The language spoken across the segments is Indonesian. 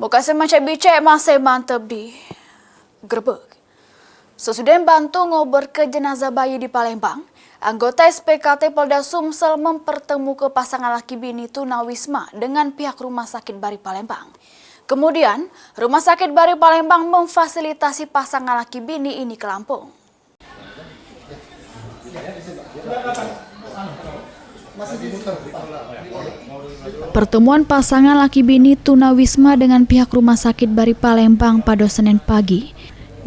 Bukan semacam bicek masih mantap di Grebek. Sesudah bantu ngobar ke jenazah bayi di Palembang, anggota SPKT Polda Sumsel mempertemukan pasangan laki bini tunawisma dengan pihak Rumah Sakit Bari Palembang. Kemudian, Rumah Sakit Bari Palembang memfasilitasi pasangan laki bini ini ke Lampung. Pertemuan pasangan laki bini tunawisma dengan pihak Rumah Sakit Bari Palembang pada Senin pagi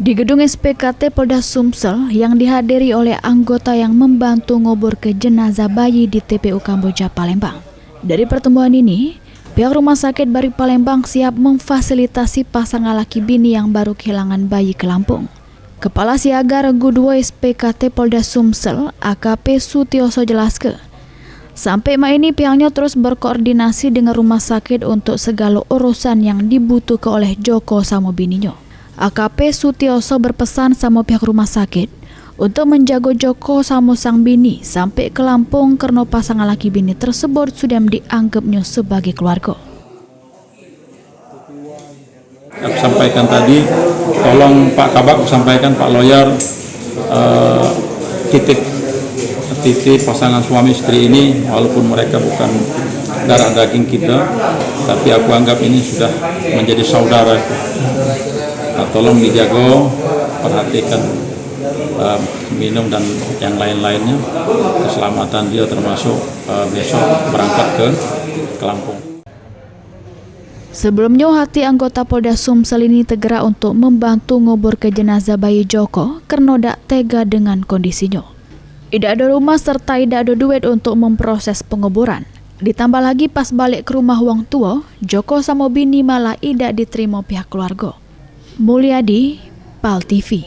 di gedung SPKT Polda Sumsel yang dihadiri oleh anggota yang membantu ngobor ke jenazah bayi di TPU Kamboja Palembang. Dari pertemuan ini, pihak Rumah Sakit Bari Palembang siap memfasilitasi pasangan laki bini yang baru kehilangan bayi ke Lampung. Kepala Siaga Regu 2 SPKT Polda Sumsel, AKP Sutioso jelaskan, sampai ini pihaknya terus berkoordinasi dengan rumah sakit untuk segala urusan yang dibutuhkan oleh Joko sama bininya. AKP Sutioso berpesan sama pihak rumah sakit untuk menjaga Joko sama sang bini sampai ke Lampung karena pasangan laki bini tersebut sudah dianggapnya sebagai keluarga. Aku sampaikan tadi, tolong Pak Kabak sampaikan Pak Lawyer titik pasangan suami istri ini, walaupun mereka bukan darah daging kita, tapi aku anggap ini sudah menjadi saudara. Nah, tolong dijaga, perhatikan minum dan yang lain-lainnya, keselamatan dia termasuk besok berangkat ke Lampung. Sebelumnya, hati anggota Polda Sumsel ini tegera untuk membantu ngobor ke jenazah bayi Joko karena tidak tega dengan kondisinya. Tidak ada rumah serta tidak ada duit untuk memproses penguburan. Ditambah lagi pas balik ke rumah wong tua, Joko sama bini malah tidak diterima pihak keluarga. Mulyadi, PAL TV.